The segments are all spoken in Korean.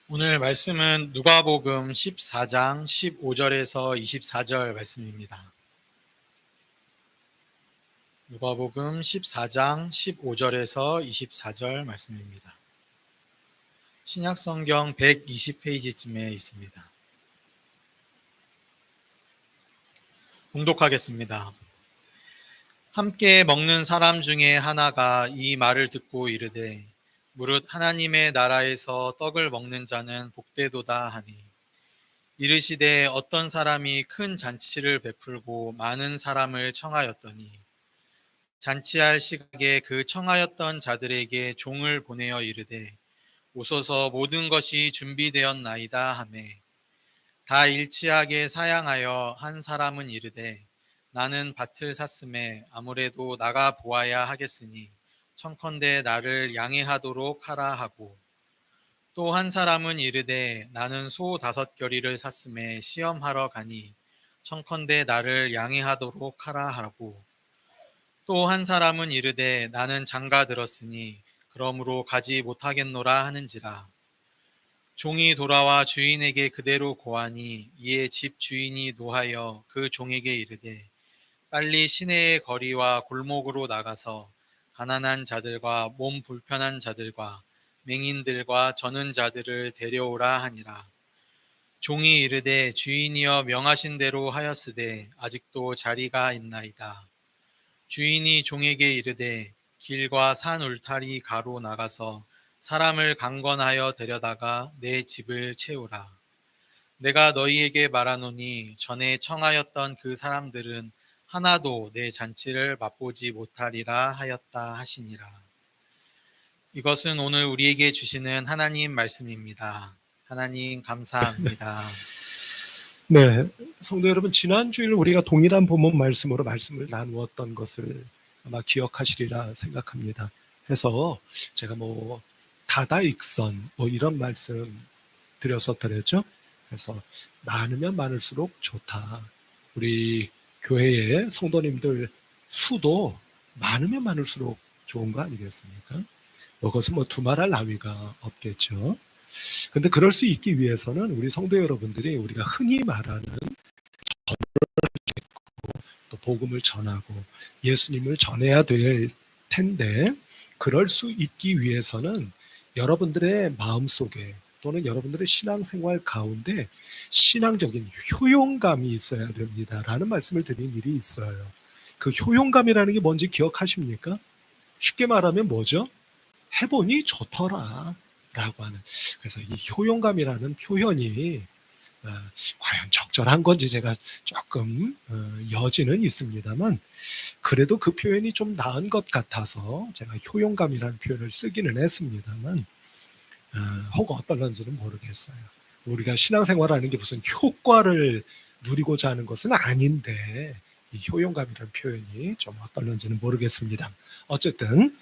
오늘 말씀은 누가복음 14장 15절에서 24절 말씀입니다. 누가복음 14장 15절에서 24절 말씀입니다. 신약성경 120페이지쯤에 있습니다. 봉독하겠습니다. 함께 먹는 사람 중에 하나가 이 말을 듣고 이르되 무릇 하나님의 나라에서 떡을 먹는 자는 복되도다 하니 이르시되 어떤 사람이 큰 잔치를 베풀고 많은 사람을 청하였더니 잔치할 시각에 그 청하였던 자들에게 종을 보내어 이르되 오소서 모든 것이 준비되었나이다 하매 다 일치하게 사양하여 한 사람은 이르되 나는 밭을 샀음에 아무래도 나가 보아야 하겠으니 청컨대 나를 양해하도록 하라 하고 또 한 사람은 이르되 나는 소 5겨리를 샀음에 시험하러 가니 청컨대 나를 양해하도록 하라 하고 또 한 사람은 이르되 나는 장가 들었으니 그러므로 가지 못하겠노라 하는지라. 종이 돌아와 주인에게 그대로 고하니 이에 집 주인이 노하여 그 종에게 이르되 빨리 시내의 거리와 골목으로 나가서 가난한 자들과 몸 불편한 자들과 맹인들과 저는 자들을 데려오라 하니라. 종이 이르되 주인이여 명하신 대로 하였으되 아직도 자리가 있나이다. 주인이 종에게 이르되 길과 산 울타리 가로 나가서 사람을 강권하여 데려다가 내 집을 채우라. 내가 너희에게 말하노니 전에 청하였던 그 사람들은 하나도 내 잔치를 맛보지 못하리라 하였다 하시니라. 이것은 오늘 우리에게 주시는 하나님 말씀입니다. 하나님 감사합니다. 네, 성도 여러분, 지난주일 우리가 동일한 본문 말씀으로 말씀을 나누었던 것을 아마 기억하시리라 생각합니다. 해서 제가 다다익선 이런 말씀 드렸었더랬죠. 그래서 많으면 많을수록 좋다. 우리 교회의 성도님들 수도 많으면 많을수록 좋은 거 아니겠습니까? 그것은 두말할 나위가 없겠죠. 근데 그럴 수 있기 위해서는 우리 성도 여러분들이 우리가 흔히 말하는 또 복음을 전하고 예수님을 전해야 될 텐데, 그럴 수 있기 위해서는 여러분들의 마음속에 또는 여러분들의 신앙생활 가운데 신앙적인 효용감이 있어야 됩니다라는 말씀을 드린 일이 있어요. 그 효용감이라는 게 뭔지 기억하십니까? 쉽게 말하면 뭐죠? 해보니 좋더라 라고 하는. 그래서 이 효용감이라는 표현이 과연 적절한 건지 제가 조금 여지는 있습니다만, 그래도 그 표현이 좀 나은 것 같아서 제가 효용감이라는 표현을 쓰기는 했습니다만, 혹은 어떨런지는 모르겠어요. 우리가 신앙생활하는 게 무슨 효과를 누리고자 하는 것은 아닌데 이 효용감이라는 표현이 좀 어떨런지는 모르겠습니다. 어쨌든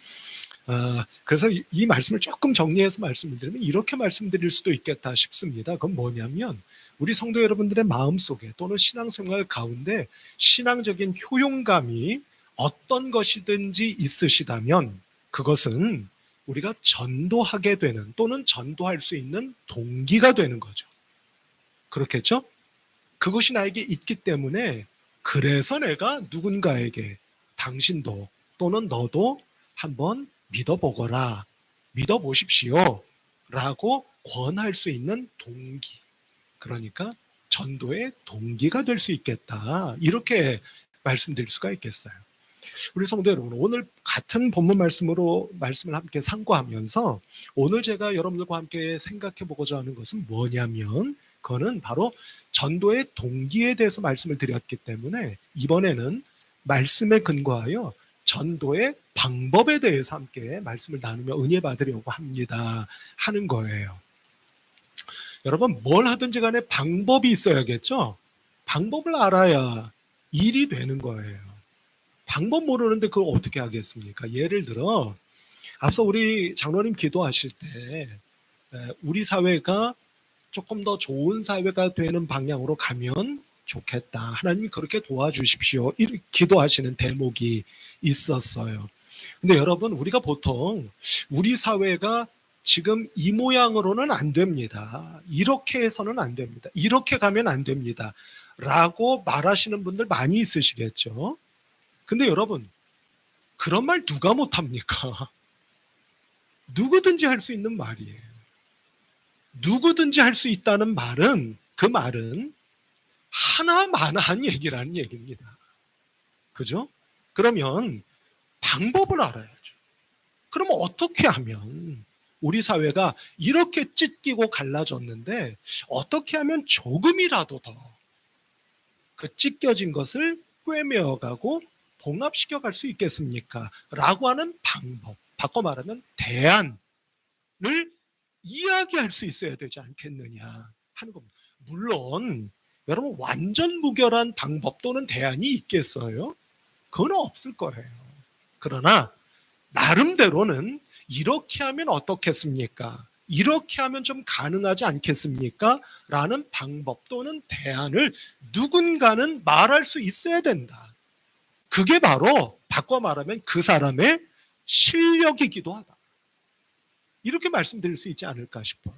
그래서 이 말씀을 조금 정리해서 말씀을 드리면 이렇게 말씀드릴 수도 있겠다 싶습니다. 그건 뭐냐면, 우리 성도 여러분들의 마음속에 또는 신앙생활 가운데 신앙적인 효용감이 어떤 것이든지 있으시다면 그것은 우리가 전도하게 되는 또는 전도할 수 있는 동기가 되는 거죠. 그렇겠죠? 그것이 나에게 있기 때문에 그래서 내가 누군가에게 당신도 또는 너도 한번 믿어보거라, 믿어보십시오 라고 권할 수 있는 동기, 그러니까 전도의 동기가 될 수 있겠다, 이렇게 말씀드릴 수가 있겠어요. 우리 성도 여러분, 오늘 같은 본문 말씀으로 말씀을 함께 상고하면서 오늘 제가 여러분들과 함께 생각해 보고자 하는 것은 뭐냐면, 그거는 바로 전도의 동기에 대해서 말씀을 드렸기 때문에 이번에는 말씀에 근거하여 전도의 방법에 대해서 함께 말씀을 나누며 은혜 받으려고 합니다 하는 거예요. 여러분, 뭘 하든지 간에 방법이 있어야겠죠? 방법을 알아야 일이 되는 거예요. 방법 모르는데 그걸 어떻게 하겠습니까? 예를 들어 앞서 우리 장로님 기도하실 때 우리 사회가 조금 더 좋은 사회가 되는 방향으로 가면 좋겠다, 하나님 그렇게 도와주십시오, 이렇게 기도하시는 대목이 있었어요. 근데 여러분, 우리가 보통 우리 사회가 지금 이 모양으로는 안 됩니다. 이렇게 해서는 안 됩니다. 이렇게 가면 안 됩니다. 라고 말하시는 분들 많이 있으시겠죠. 근데 여러분, 그런 말 누가 못합니까? 누구든지 할 수 있는 말이에요. 누구든지 할 수 있다는 말은, 그 말은 하나마나한 얘기라는 얘기입니다. 그죠? 그러면 방법을 알아야죠. 그럼 어떻게 하면 우리 사회가 이렇게 찢기고 갈라졌는데 어떻게 하면 조금이라도 더 그 찢겨진 것을 꿰매어가고 봉합시켜 갈 수 있겠습니까? 라고 하는 방법, 바꿔 말하면 대안을 이야기할 수 있어야 되지 않겠느냐 하는 겁니다. 물론 여러분 완전 무결한 방법 또는 대안이 있겠어요? 그건 없을 거예요. 그러나 나름대로는 이렇게 하면 어떻겠습니까? 이렇게 하면 좀 가능하지 않겠습니까? 라는 방법 또는 대안을 누군가는 말할 수 있어야 된다. 그게 바로 바꿔 말하면 그 사람의 실력이기도 하다. 이렇게 말씀드릴 수 있지 않을까 싶어요.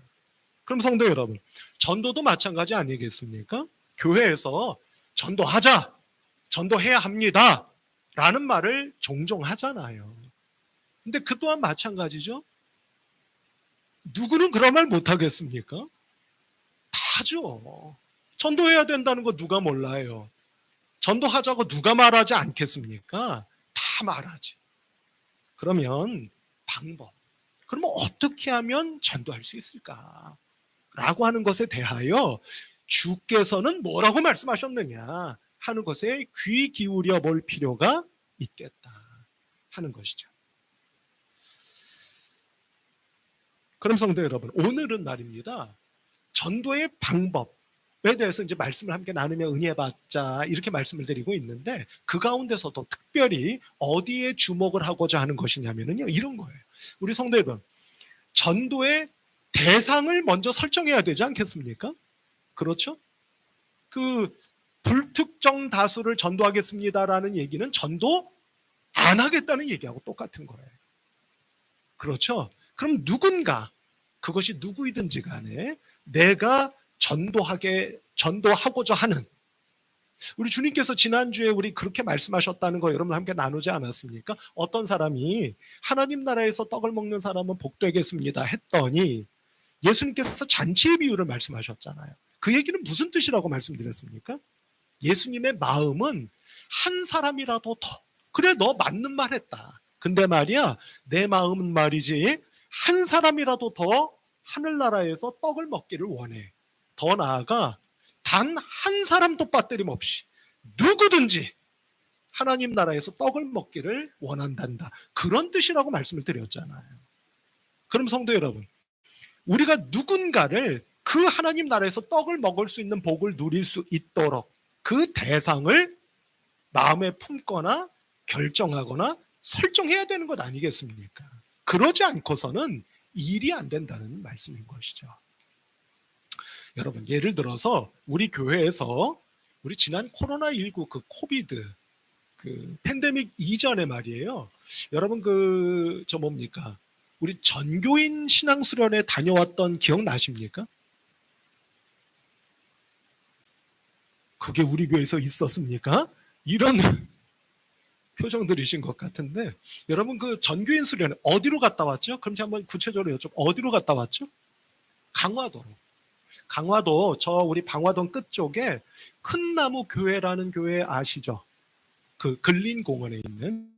그럼 성도 여러분, 전도도 마찬가지 아니겠습니까? 교회에서 전도하자, 전도해야 합니다 라는 말을 종종 하잖아요. 근데 그 또한 마찬가지죠. 누구는 그런 말 못하겠습니까? 다죠. 전도해야 된다는 거 누가 몰라요. 전도하자고 누가 말하지 않겠습니까? 다 말하지. 그러면 방법. 그러면 어떻게 하면 전도할 수 있을까? 라고 하는 것에 대하여 주께서는 뭐라고 말씀하셨느냐 하는 것에 귀 기울여 볼 필요가 있겠다 하는 것이죠. 그럼 성도 여러분, 오늘은 말입니다. 전도의 방법에 대해서 이제 말씀을 함께 나누며 은혜 받자 이렇게 말씀을 드리고 있는데 그 가운데서도 특별히 어디에 주목을 하고자 하는 것이냐면요. 이런 거예요. 우리 성도 여러분, 전도의 대상을 먼저 설정해야 되지 않겠습니까? 그렇죠? 그 불특정 다수를 전도하겠습니다라는 얘기는 전도 안 하겠다는 얘기하고 똑같은 거예요. 그렇죠? 그럼 누군가, 그것이 누구이든지 간에 내가 전도하고자 하는, 우리 주님께서 지난주에 우리 그렇게 말씀하셨다는 거 여러분 함께 나누지 않았습니까? 어떤 사람이 하나님 나라에서 떡을 먹는 사람은 복되겠습니다 했더니 예수님께서 잔치의 비유를 말씀하셨잖아요. 그 얘기는 무슨 뜻이라고 말씀드렸습니까? 예수님의 마음은 한 사람이라도 더, 그래 너 맞는 말 했다. 근데 말이야 내 마음은 말이지 한 사람이라도 더 하늘나라에서 떡을 먹기를 원해. 더 나아가 단 한 사람도 빠뜨림 없이 누구든지 하나님 나라에서 떡을 먹기를 원한단다. 그런 뜻이라고 말씀을 드렸잖아요. 그럼 성도 여러분, 우리가 누군가를 그 하나님 나라에서 떡을 먹을 수 있는 복을 누릴 수 있도록 그 대상을 마음에 품거나 결정하거나 설정해야 되는 것 아니겠습니까? 그러지 않고서는 일이 안 된다는 말씀인 것이죠. 여러분, 예를 들어서 우리 교회에서 우리 지난 코로나19 그 코비드 그 팬데믹 이전에 말이에요. 여러분 뭡니까? 우리 전교인 신앙수련회 다녀왔던 기억 나십니까? 그게 우리 교회에서 있었습니까? 이런 표정들이신 것 같은데 여러분 그 전교인 수련회 어디로 갔다 왔죠? 그럼 제가 한번 구체적으로 여쭤 어디로 갔다 왔죠? 강화도로. 강화도 저 우리 방화동 끝쪽에 큰 나무 교회라는 교회 아시죠? 그 근린공원에 있는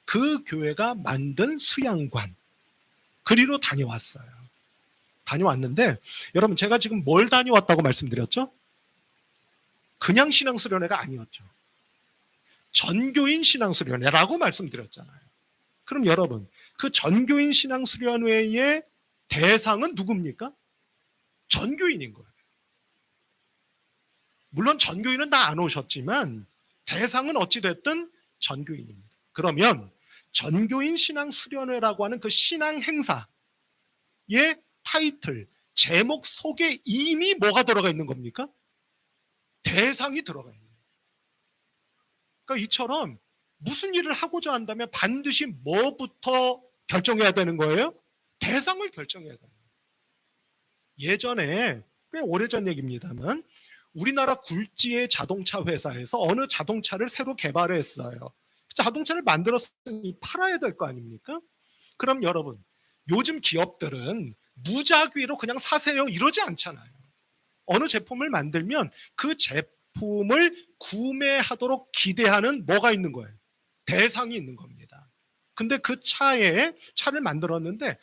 그 교회가 만든 수양관 그리로 다녀왔어요. 다녀왔는데 여러분 제가 지금 뭘 다녀왔다고 말씀드렸죠? 그냥 신앙수련회가 아니었죠. 전교인 신앙수련회라고 말씀드렸잖아요. 그럼 여러분 그 전교인 신앙수련회의 대상은 누굽니까? 전교인인 거예요. 물론 전교인은 다 안 오셨지만 대상은 어찌됐든 전교인입니다. 그러면 전교인 신앙수련회라고 하는 그 신앙 행사의 타이틀, 제목 속에 이미 뭐가 들어가 있는 겁니까? 대상이 들어가 있는 거예요. 그러니까 이처럼 무슨 일을 하고자 한다면 반드시 뭐부터 결정해야 되는 거예요? 대상을 결정해야 됩니다. 예전에 꽤 오래전 얘기입니다만 우리나라 굴지의 자동차 회사에서 어느 자동차를 새로 개발했어요. 자동차를 만들었으니 팔아야 될 거 아닙니까? 그럼 여러분, 요즘 기업들은 무작위로 그냥 사세요 이러지 않잖아요. 어느 제품을 만들면 그 제품을 구매하도록 기대하는 뭐가 있는 거예요? 대상이 있는 겁니다. 근데 그 차를 만들었는데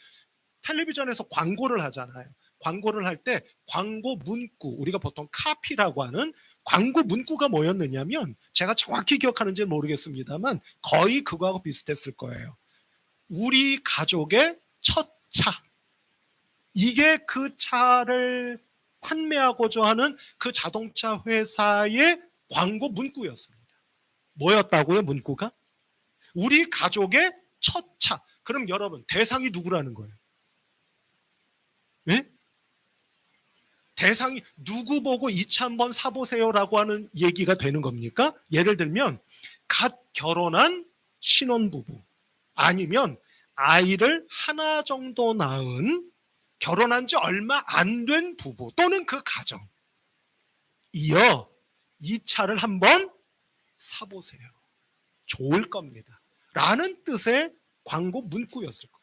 텔레비전에서 광고를 하잖아요. 광고를 할 때 광고 문구, 우리가 보통 카피라고 하는 광고 문구가 뭐였느냐면 제가 정확히 기억하는지는 모르겠습니다만 거의 그거하고 비슷했을 거예요. 우리 가족의 첫 차. 이게 그 차를 판매하고자 하는 그 자동차 회사의 광고 문구였습니다. 뭐였다고요, 문구가? 우리 가족의 첫 차. 그럼 여러분, 대상이 누구라는 거예요? 네? 대상이 누구 보고 이 차 한번 사보세요라고 하는 얘기가 되는 겁니까? 예를 들면 갓 결혼한 신혼부부 아니면 아이를 하나 정도 낳은 결혼한 지 얼마 안 된 부부 또는 그 가정 이어 이 차를 한번 사보세요. 좋을 겁니다. 라는 뜻의 광고 문구였을 거예요.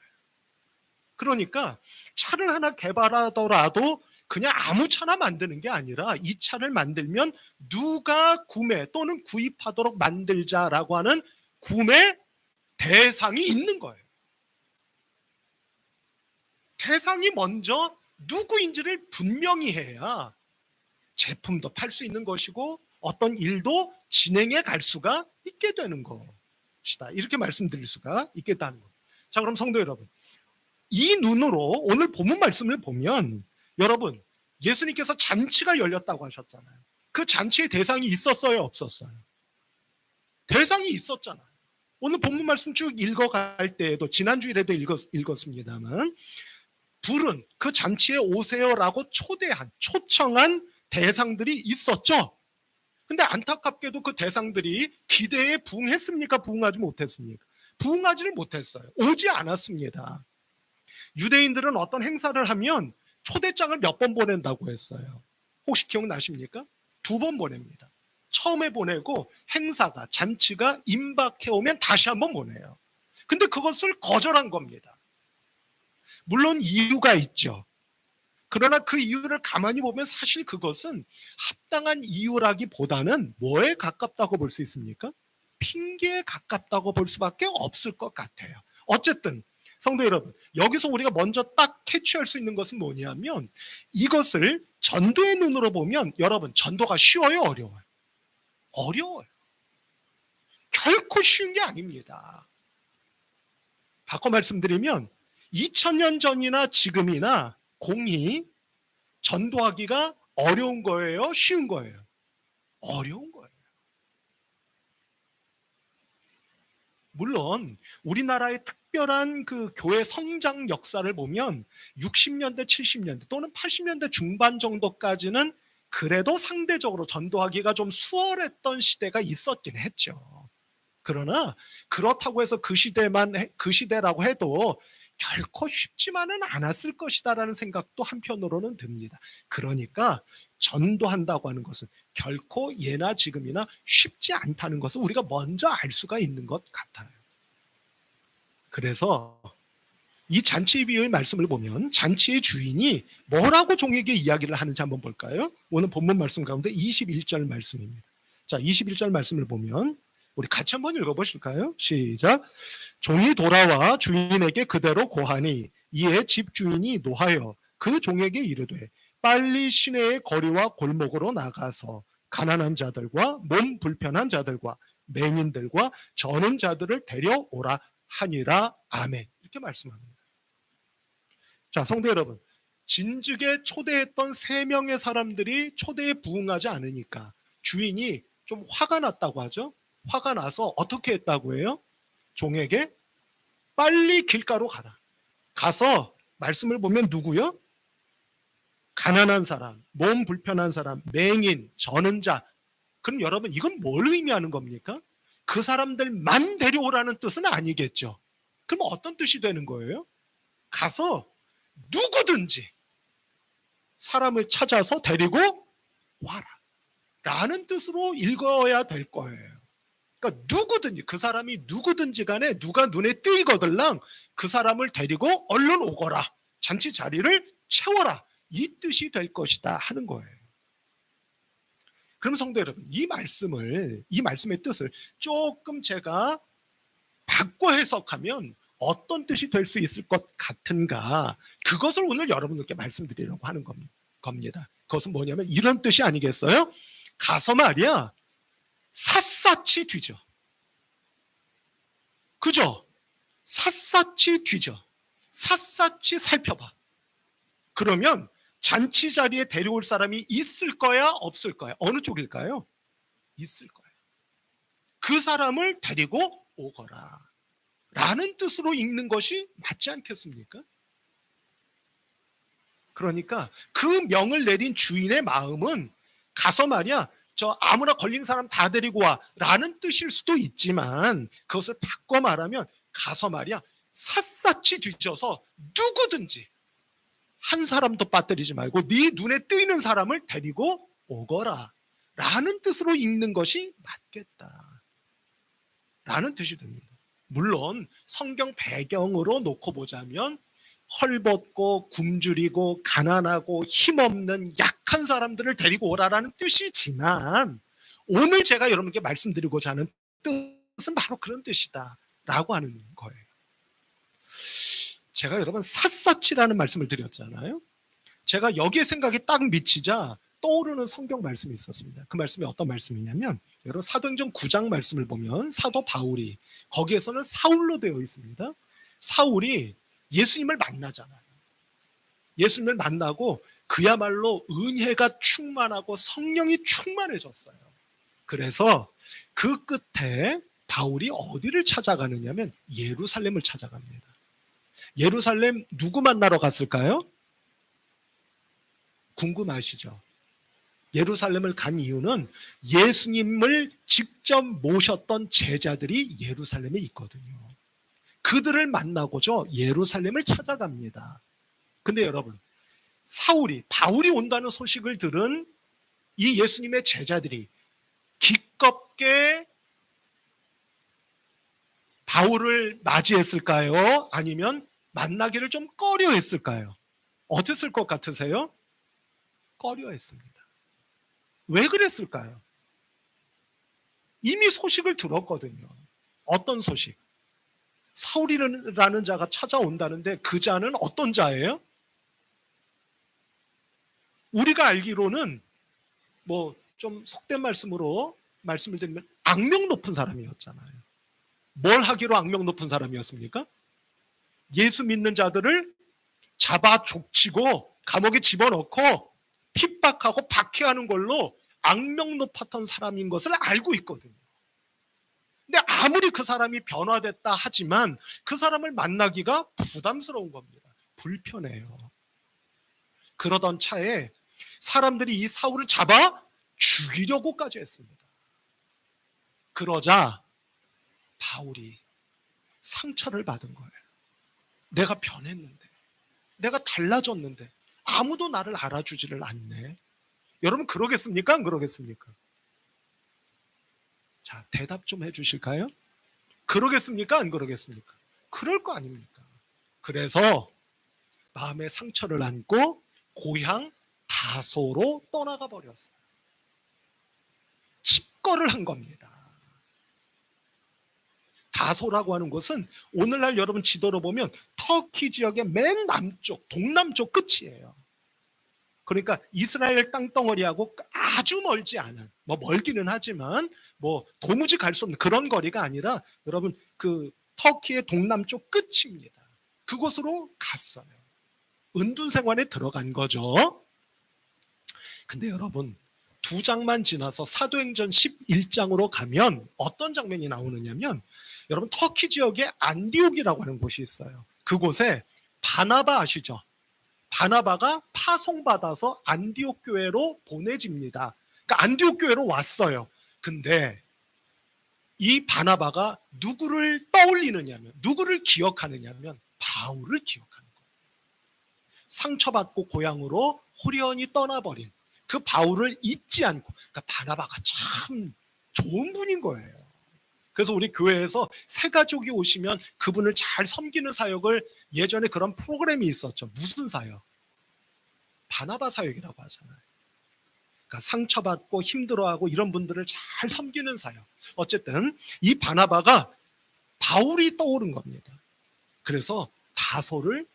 그러니까 차를 하나 개발하더라도 그냥 아무 차나 만드는 게 아니라 이 차를 만들면 누가 구매 또는 구입하도록 만들자라고 하는 구매 대상이 있는 거예요. 대상이 먼저 누구인지를 분명히 해야 제품도 팔 수 있는 것이고 어떤 일도 진행해 갈 수가 있게 되는 것이다. 이렇게 말씀드릴 수가 있겠다는 겁니다. 자, 그럼 성도 여러분, 이 눈으로 오늘 본문 말씀을 보면 여러분, 예수님께서 잔치가 열렸다고 하셨잖아요. 그 잔치의 대상이 있었어요, 없었어요? 대상이 있었잖아요. 오늘 본문 말씀 쭉 읽어갈 때에도 지난주일에도 읽었습니다만 불은 그 잔치에 오세요라고 초청한 대상들이 있었죠. 근데 안타깝게도 그 대상들이 기대에 부응했습니까? 부응하지 못했습니까? 부응하지를 못했어요. 오지 않았습니다. 유대인들은 어떤 행사를 하면 초대장을 몇 번 보낸다고 했어요. 혹시 기억나십니까? 2번 보냅니다. 처음에 보내고 행사가, 잔치가 임박해 오면 다시 한번 보내요. 근데 그것을 거절한 겁니다. 물론 이유가 있죠. 그러나 그 이유를 가만히 보면 사실 그것은 합당한 이유라기보다는 뭐에 가깝다고 볼 수 있습니까? 핑계에 가깝다고 볼 수밖에 없을 것 같아요. 어쨌든 성도 여러분, 여기서 우리가 먼저 딱 캐치할 수 있는 것은 뭐냐면 이것을 전도의 눈으로 보면 여러분, 전도가 쉬워요, 어려워요? 어려워요. 결코 쉬운 게 아닙니다. 바꿔 말씀드리면 2000년 전이나 지금이나 공히 전도하기가 어려운 거예요? 쉬운 거예요? 어려운 거예요. 물론 우리나라의 특별한 그 교회 성장 역사를 보면 60년대, 70년대 또는 80년대 중반 정도까지는 그래도 상대적으로 전도하기가 좀 수월했던 시대가 있었긴 했죠. 그러나 그렇다고 해서 그 시대라고 해도 결코 쉽지만은 않았을 것이다라는 생각도 한편으로는 듭니다. 그러니까 전도한다고 하는 것은 결코 예나 지금이나 쉽지 않다는 것을 우리가 먼저 알 수가 있는 것 같아요. 그래서 이 잔치의 비유의 말씀을 보면 잔치의 주인이 뭐라고 종에게 이야기를 하는지 한번 볼까요? 오늘 본문 말씀 가운데 21절 말씀입니다. 자, 21절 말씀을 보면 우리 같이 한번 읽어보실까요? 시작. 종이 돌아와 주인에게 그대로 고하니 이에 집주인이 노하여 그 종에게 이르되 빨리 시내의 거리와 골목으로 나가서 가난한 자들과 몸 불편한 자들과 맹인들과 저는 자들을 데려오라 하니라. 아멘. 이렇게 말씀합니다. 자, 성도 여러분, 진즉에 초대했던 3명의 사람들이 초대에 부응하지 않으니까 주인이 좀 화가 났다고 하죠. 화가 나서 어떻게 했다고 해요? 종에게 빨리 길가로 가라. 가서 말씀을 보면 누구요? 가난한 사람, 몸 불편한 사람, 맹인, 저는 자. 그럼 여러분, 이건 뭘 의미하는 겁니까? 그 사람들만 데려오라는 뜻은 아니겠죠. 그럼 어떤 뜻이 되는 거예요? 가서 누구든지 사람을 찾아서 데리고 와라 라는 뜻으로 읽어야 될 거예요. 그러니까 누구든지, 그 사람이 누구든지 간에 누가 눈에 띄거들랑 그 사람을 데리고 얼른 오거라, 잔치 자리를 채워라, 이 뜻이 될 것이다 하는 거예요. 그럼 성도 여러분, 이 말씀의 뜻을 조금 제가 바꿔 해석하면 어떤 뜻이 될 수 있을 것 같은가, 그것을 오늘 여러분들께 말씀드리려고 하는 겁니다. 그것은 뭐냐면 이런 뜻이 아니겠어요? 가서 말이야, 샅샅이 뒤져. 그죠? 샅샅이 뒤져. 샅샅이 살펴봐. 그러면 잔치 자리에 데려올 사람이 있을 거야, 없을 거야? 어느 쪽일까요? 있을 거야. 그 사람을 데리고 오거라 라는 뜻으로 읽는 것이 맞지 않겠습니까? 그러니까 그 명을 내린 주인의 마음은 가서 말이야, 저 아무나 걸린 사람 다 데리고 와 라는 뜻일 수도 있지만, 그것을 바꿔 말하면 가서 말이야, 샅샅이 뒤져서 누구든지 한 사람도 빠뜨리지 말고 네 눈에 띄는 사람을 데리고 오거라 라는 뜻으로 읽는 것이 맞겠다 라는 뜻이 됩니다. 물론 성경 배경으로 놓고 보자면 헐벗고 굶주리고 가난하고 힘없는 약한 사람들을 데리고 오라라는 뜻이지만, 오늘 제가 여러분께 말씀드리고자 하는 뜻은 바로 그런 뜻이다 라고 하는 거예요. 제가 여러분 샅샅이라는 말씀을 드렸잖아요. 제가 여기에 생각이 딱 미치자 떠오르는 성경 말씀이 있었습니다. 그 말씀이 어떤 말씀이냐면, 여러분 사도행전 9장 말씀을 보면 사도 바울이, 거기에서는 사울로 되어 있습니다. 사울이 예수님을 만나잖아요. 예수님을 만나고 그야말로 은혜가 충만하고 성령이 충만해졌어요. 그래서 그 끝에 바울이 어디를 찾아가느냐면 예루살렘을 찾아갑니다. 예루살렘 누구 만나러 갔을까요? 궁금하시죠? 예루살렘을 간 이유는 예수님을 직접 모셨던 제자들이 예루살렘에 있거든요. 그들을 만나고자 예루살렘을 찾아갑니다. 근데 여러분, 바울이 온다는 소식을 들은 이 예수님의 제자들이 기껍게 바울을 맞이했을까요? 아니면 만나기를 좀 꺼려했을까요? 어땠을 것 같으세요? 꺼려했습니다. 왜 그랬을까요? 이미 소식을 들었거든요. 어떤 소식? 사울이라는 자가 찾아온다는데 그 자는 어떤 자예요? 우리가 알기로는 뭐 좀 속된 말씀으로 말씀을 드리면 악명 높은 사람이었잖아요. 뭘 하기로 악명 높은 사람이었습니까? 예수 믿는 자들을 잡아 족치고 감옥에 집어넣고 핍박하고 박해하는 걸로 악명 높았던 사람인 것을 알고 있거든요. 근데 아무리 그 사람이 변화됐다 하지만 그 사람을 만나기가 부담스러운 겁니다. 불편해요. 그러던 차에 사람들이 이 사울을 잡아 죽이려고까지 했습니다. 그러자 바울이 상처를 받은 거예요. 내가 변했는데, 내가 달라졌는데 아무도 나를 알아주지를 않네. 여러분 그러겠습니까? 안 그러겠습니까? 자, 대답 좀 해주실까요? 그러겠습니까? 안 그러겠습니까? 그럴 거 아닙니까? 그래서 마음의 상처를 안고 고향 다소로 떠나가 버렸어요. 집거를 한 겁니다. 다소라고 하는 곳은 오늘날 여러분 지도로 보면 터키 지역의 맨 남쪽, 동남쪽 끝이에요. 그러니까 이스라엘 땅덩어리하고 아주 멀지 않은, 뭐 멀기는 하지만 뭐 도무지 갈 수 없는 그런 거리가 아니라 여러분 그 터키의 동남쪽 끝입니다. 그곳으로 갔어요. 은둔 생활에 들어간 거죠. 근데 여러분 2장만 지나서 사도행전 11장으로 가면 어떤 장면이 나오느냐면, 여러분 터키 지역에 안디옥이라고 하는 곳이 있어요. 그곳에 바나바 아시죠? 바나바가 파송받아서 안디옥 교회로 보내집니다. 그러니까 안디옥 교회로 왔어요. 근데 이 바나바가 누구를 떠올리느냐면, 누구를 기억하느냐면 바울을 기억하는 거예요. 상처받고 고향으로 호련히 떠나버린 그 바울을 잊지 않고, 그러니까 바나바가 참 좋은 분인 거예요. 그래서 우리 교회에서 새 가족이 오시면 그분을 잘 섬기는 사역을, 예전에 그런 프로그램이 있었죠. 무슨 사역? 바나바 사역이라고 하잖아요. 그러니까 상처받고 힘들어하고 이런 분들을 잘 섬기는 사역. 어쨌든 이 바나바가 바울이 떠오른 겁니다. 그래서 다소를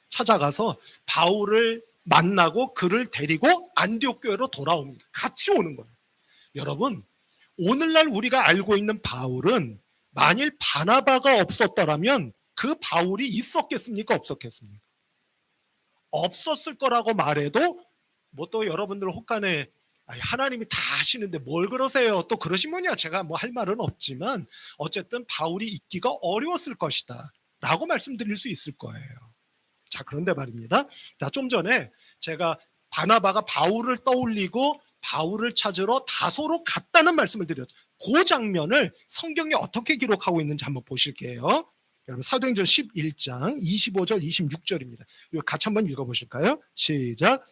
찾아가서 바울을 만나고 그를 데리고 안디옥 교회로 돌아옵니다. 같이 오는 거예요. 여러분, 오늘날 우리가 알고 있는 바울은 만일 바나바가 없었더라면 그 바울이 있었겠습니까? 없었겠습니까? 없었을 거라고 말해도 뭐 또 여러분들 혹간에 하나님이 다 하시는데 뭘 그러세요? 또 그러시면야 제가 뭐 할 말은 없지만 어쨌든 바울이 있기가 어려웠을 것이다 라고 말씀드릴 수 있을 거예요. 자, 그런데 말입니다. 자, 좀 전에 제가 바나바가 바울을 떠올리고 바울을 찾으러 다소로 갔다는 말씀을 드렸죠. 그 장면을 성경에 어떻게 기록하고 있는지 한번 보실게요. 여러분, 사도행전 11장 25절 26절입니다. 이거 같이 한번 읽어보실까요? 시작.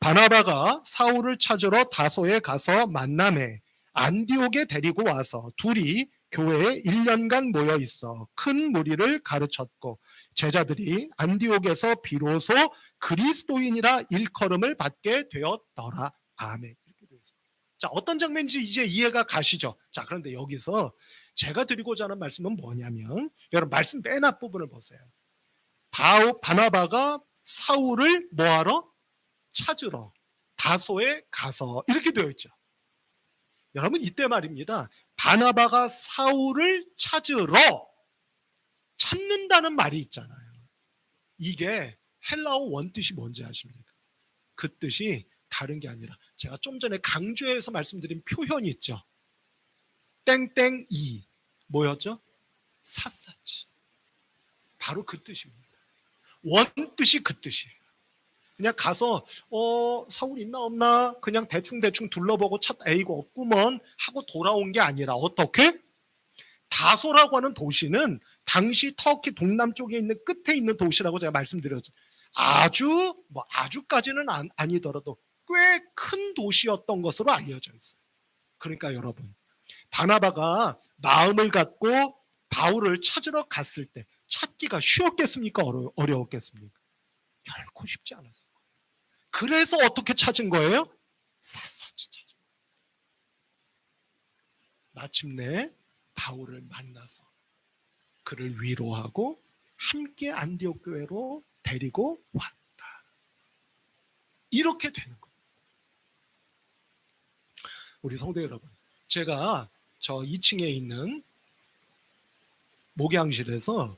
바나바가 사울을 찾으러 다소에 가서 만남에 안디옥에 데리고 와서 둘이 교회에 1년간 모여 있어 큰 무리를 가르쳤고 제자들이 안디옥에서 비로소 그리스도인이라 일컬음을 받게 되었더라. 아멘. 이렇게 되어 있습니다. 자, 어떤 장면인지 이제 이해가 가시죠? 자, 그런데 여기서 제가 드리고자 하는 말씀은 뭐냐면, 여러분 말씀 맨 앞부분을 보세요. 바나바가 사울을 뭐하러? 찾으러 다소에 가서, 이렇게 되어 있죠. 여러분, 이때 말입니다. 바나바가 사울을 찾는다는 말이 있잖아요. 이게 헬라어 원뜻이 뭔지 아십니까? 그 뜻이 다른 게 아니라 제가 좀 전에 강조해서 말씀드린 표현이 있죠. 땡땡이 뭐였죠? 샅샅이. 바로 그 뜻입니다. 원뜻이 그 뜻이에요. 그냥 가서 사울 있나 없나 그냥 대충 둘러보고 에이고 없구먼 하고 돌아온 게 아니라 어떻게? 다소라고 하는 도시는 당시 터키 동남쪽에 있는 끝에 있는 도시라고 제가 말씀드렸죠. 아주까지는 아니더라도 꽤 큰 도시였던 것으로 알려져 있어요. 그러니까 여러분, 바나바가 마음을 갖고 바울을 찾으러 갔을 때 찾기가 쉬웠겠습니까? 어려웠겠습니까? 결코 쉽지 않았어요. 그래서 어떻게 찾은 거예요? 샅샅이 찾은 거예요. 마침내 바울을 만나서 그를 위로하고 함께 안디옥 교회로 데리고 왔다. 이렇게 되는 거예요. 우리 성도 여러분, 제가 저 2층에 있는 목양실에서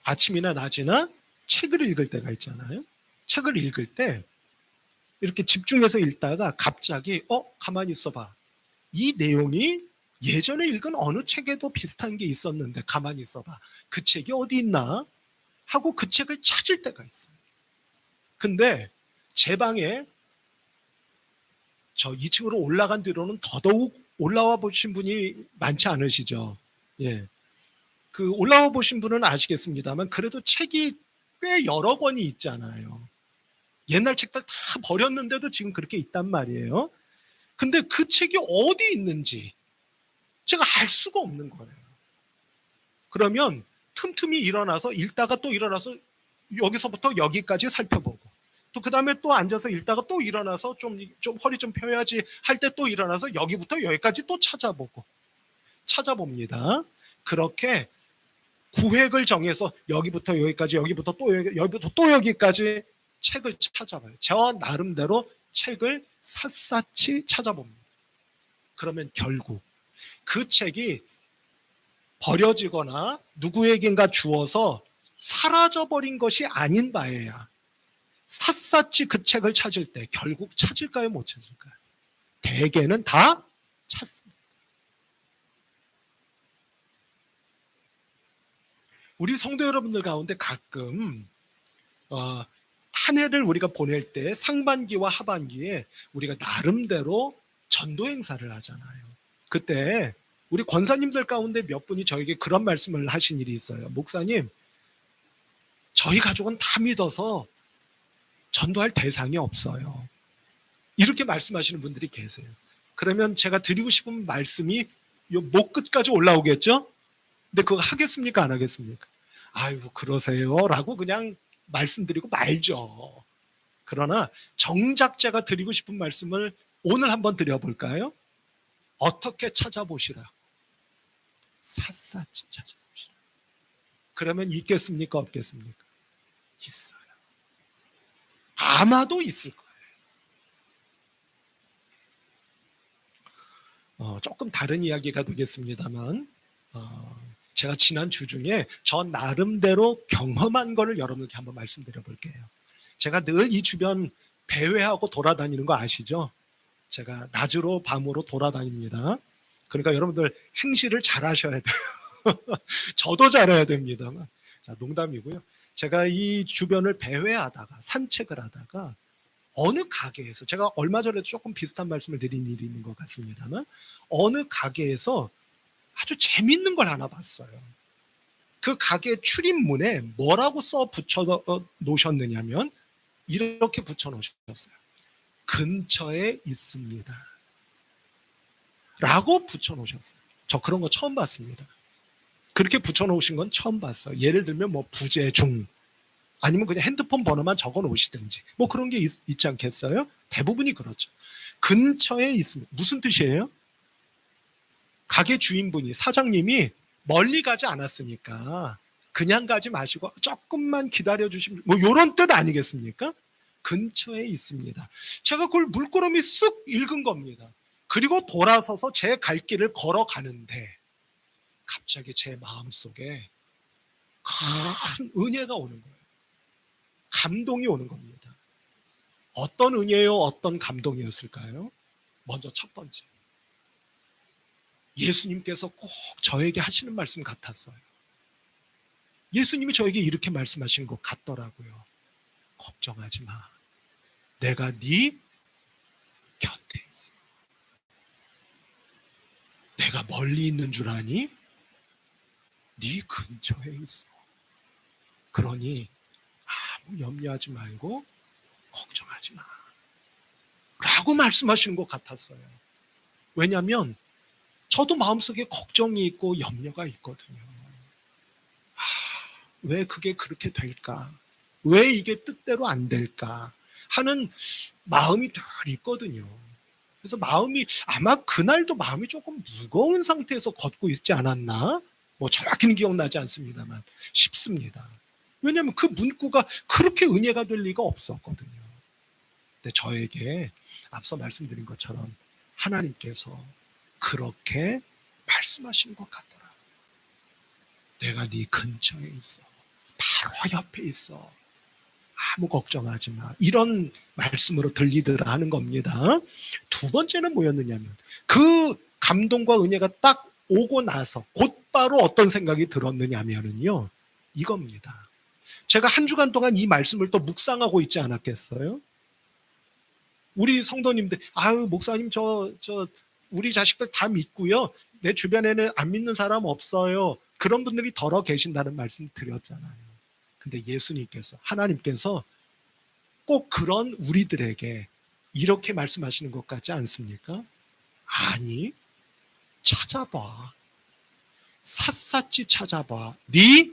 아침이나 낮이나 책을 읽을 때가 있잖아요. 책을 읽을 때 이렇게 집중해서 읽다가 갑자기 가만히 있어봐. 이 내용이 예전에 읽은 어느 책에도 비슷한 게 있었는데 가만히 있어봐. 그 책이 어디 있나? 하고 그 책을 찾을 때가 있어요. 근데 제 방에 저 2층으로 올라간 뒤로는 더더욱 올라와 보신 분이 많지 않으시죠? 예. 그 올라와 보신 분은 아시겠습니다만 그래도 책이 꽤 여러 권이 있잖아요. 옛날 책들 다 버렸는데도 지금 그렇게 있단 말이에요. 근데 그 책이 어디 있는지 제가 알 수가 없는 거예요. 그러면 틈틈이 일어나서 읽다가 또 일어나서 여기서부터 여기까지 살펴보고 또 그 다음에 또 앉아서 읽다가 또 일어나서 좀 허리 좀 펴야지 할 때 또 일어나서 여기부터 여기까지 또 찾아봅니다. 그렇게 구획을 정해서 여기부터 여기까지 여기부터 또 여기까지 책을 찾아봐요. 저 나름대로 책을 샅샅이 찾아봅니다. 그러면 결국 그 책이 버려지거나 누구에겐가 주어서 사라져버린 것이 아닌 바에야 샅샅이 그 책을 찾을 때 결국 찾을까요? 못 찾을까요? 대개는 다 찾습니다. 우리 성도 여러분들 가운데 가끔 한 해를 우리가 보낼 때 상반기와 하반기에 우리가 나름대로 전도 행사를 하잖아요. 그때 우리 권사님들 가운데 몇 분이 저에게 그런 말씀을 하신 일이 있어요. 목사님, 저희 가족은 다 믿어서 전도할 대상이 없어요. 이렇게 말씀하시는 분들이 계세요. 그러면 제가 드리고 싶은 말씀이 요 목 끝까지 올라오겠죠? 근데 그거 하겠습니까? 안 하겠습니까? 아유, 그러세요. 라고 그냥 말씀드리고 말죠. 그러나 정작 제가 드리고 싶은 말씀을 오늘 한번 드려볼까요? 어떻게 찾아보시라. 샅샅이 찾아보시라. 그러면 있겠습니까? 없겠습니까? 있어요. 아마도 있을 거예요. 조금 다른 이야기가 되겠습니다만 제가 지난 주 중에 저 나름대로 경험한 거를 여러분께 한번 말씀드려 볼게요. 제가 늘 이 주변 배회하고 돌아다니는 거 아시죠? 제가 낮으로 밤으로 돌아다닙니다. 그러니까 여러분들 행실을 잘 하셔야 돼요. 저도 잘해야 됩니다만. 자, 농담이고요. 제가 이 주변을 배회하다가 산책을 하다가 어느 가게에서, 제가 얼마 전에도 조금 비슷한 말씀을 드린 일이 있는 것 같습니다만, 어느 가게에서 아주 재밌는 걸 하나 봤어요. 그 가게 출입문에 뭐라고 써 붙여 놓으셨느냐면 이렇게 붙여 놓으셨어요. 근처에 있습니다. 라고 붙여 놓으셨어요. 저 그런 거 처음 봤습니다. 그렇게 붙여 놓으신 건 처음 봤어요. 예를 들면 뭐 부재중, 아니면 그냥 핸드폰 번호만 적어 놓으시든지 뭐 그런 게 있지 않겠어요? 대부분이 그렇죠. 근처에 있습니다. 무슨 뜻이에요? 가게 주인분이, 사장님이 멀리 가지 않았으니까 그냥 가지 마시고 조금만 기다려 주시면, 뭐 이런 뜻 아니겠습니까? 근처에 있습니다. 제가 그걸 물끄러미 쓱 읽은 겁니다. 그리고 돌아서서 제 갈 길을 걸어가는데 갑자기 제 마음속에 큰 은혜가 오는 거예요. 감동이 오는 겁니다. 어떤 은혜요? 어떤 감동이었을까요? 먼저 첫 번째, 예수님께서 꼭 저에게 하시는 말씀 같았어요. 예수님이 저에게 이렇게 말씀하신 것 같더라고요. 걱정하지 마. 내가 네 곁에 있어. 내가 멀리 있는 줄 아니? 네 근처에 있어. 그러니 아무 염려하지 말고 걱정하지 마. 라고 말씀하시는 것 같았어요. 왜냐하면 저도 마음속에 걱정이 있고 염려가 있거든요. 왜 그게 그렇게 될까? 왜 이게 뜻대로 안 될까? 하는 마음이 늘 있거든요. 그래서 마음이, 아마 그날도 마음이 조금 무거운 상태에서 걷고 있지 않았나? 뭐 정확히는 기억나지 않습니다만 싶습니다. 왜냐하면 그 문구가 그렇게 은혜가 될 리가 없었거든요. 근데 저에게 앞서 말씀드린 것처럼 하나님께서 그렇게 말씀하시는 것 같더라. 내가 네 근처에 있어. 바로 옆에 있어. 아무 걱정하지 마. 이런 말씀으로 들리더라 하는 겁니다. 두 번째는 뭐였느냐면, 그 감동과 은혜가 딱 오고 나서 곧바로 어떤 생각이 들었느냐면요, 이겁니다. 제가 한 주간 동안 이 말씀을 또 묵상하고 있지 않았겠어요? 우리 성도님들, 아유 목사님 우리 자식들 다 믿고요, 내 주변에는 안 믿는 사람 없어요, 그런 분들이 더러 계신다는 말씀 드렸잖아요. 근데 예수님께서, 하나님께서 꼭 그런 우리들에게 이렇게 말씀하시는 것 같지 않습니까? 아니, 찾아봐. 샅샅이 찾아봐. 네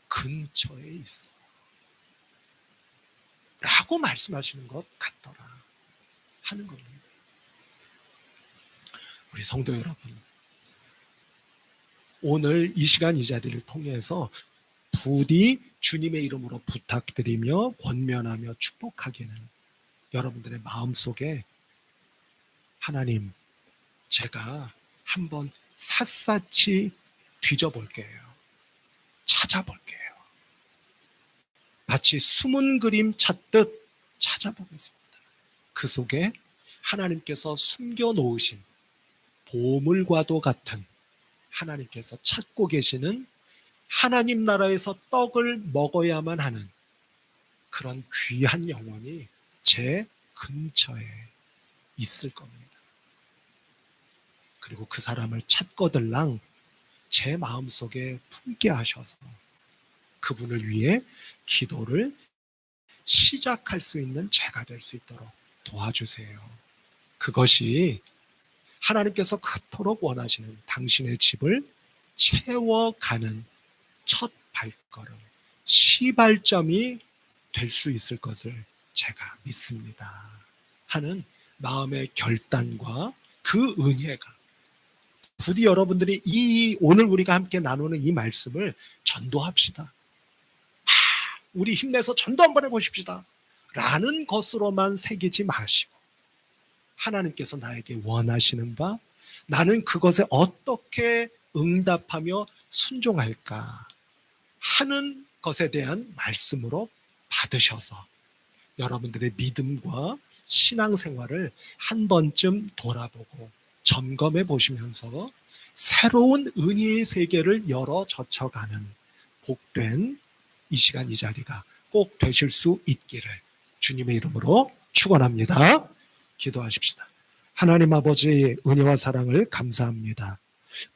근처에 있어. 라고 말씀하시는 것 같더라 하는 겁니다. 우리 성도 여러분, 오늘 이 시간 이 자리를 통해서 부디 주님의 이름으로 부탁드리며 권면하며 축복하기는, 여러분들의 마음속에 하나님, 제가 한번 샅샅이 뒤져볼게요. 찾아볼게요. 마치 숨은 그림 찾듯 찾아보겠습니다. 그 속에 하나님께서 숨겨놓으신 보물과도 같은, 하나님께서 찾고 계시는 하나님 나라에서 떡을 먹어야만 하는 그런 귀한 영혼이 제 근처에 있을 겁니다. 그리고 그 사람을 찾거들랑 제 마음속에 품게 하셔서 그분을 위해 기도를 시작할 수 있는 제가 될 수 있도록 도와주세요. 그것이 하나님께서 그토록 원하시는 당신의 집을 채워가는 첫 발걸음, 시발점이 될 수 있을 것을 제가 믿습니다. 하는 마음의 결단과 그 은혜가 부디 여러분들이 오늘 우리가 함께 나누는 이 말씀을 전도합시다. 우리 힘내서 전도 한번 해보십시다. 라는 것으로만 새기지 마시고 하나님께서 나에게 원하시는 바 나는 그것에 어떻게 응답하며 순종할까 하는 것에 대한 말씀으로 받으셔서 여러분들의 믿음과 신앙생활을 한 번쯤 돌아보고 점검해 보시면서 새로운 은혜의 세계를 열어 젖혀가는 복된 이 시간 이 자리가 꼭 되실 수 있기를 주님의 이름으로 축원합니다. 기도하십시다. 하나님 아버지 은혜와 사랑을 감사합니다.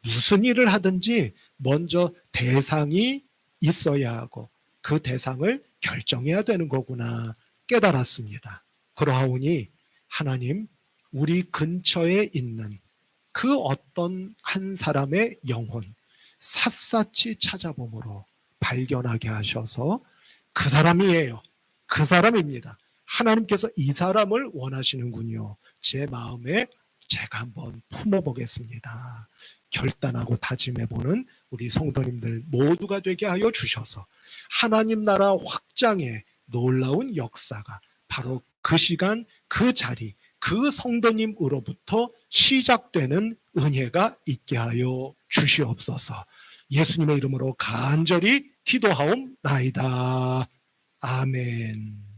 무슨 일을 하든지 먼저 대상이 있어야 하고 그 대상을 결정해야 되는 거구나 깨달았습니다. 그러하오니 하나님 우리 근처에 있는 그 어떤 한 사람의 영혼 샅샅이 찾아봄으로 발견하게 하셔서 그 사람이에요. 그 사람입니다. 하나님께서 이 사람을 원하시는군요. 제 마음에 제가 한번 품어보겠습니다. 결단하고 다짐해보는 우리 성도님들 모두가 되게 하여 주셔서 하나님 나라 확장의 놀라운 역사가 바로 그 시간, 그 자리, 그 성도님으로부터 시작되는 은혜가 있게 하여 주시옵소서. 예수님의 이름으로 간절히 기도하옵나이다. 아멘.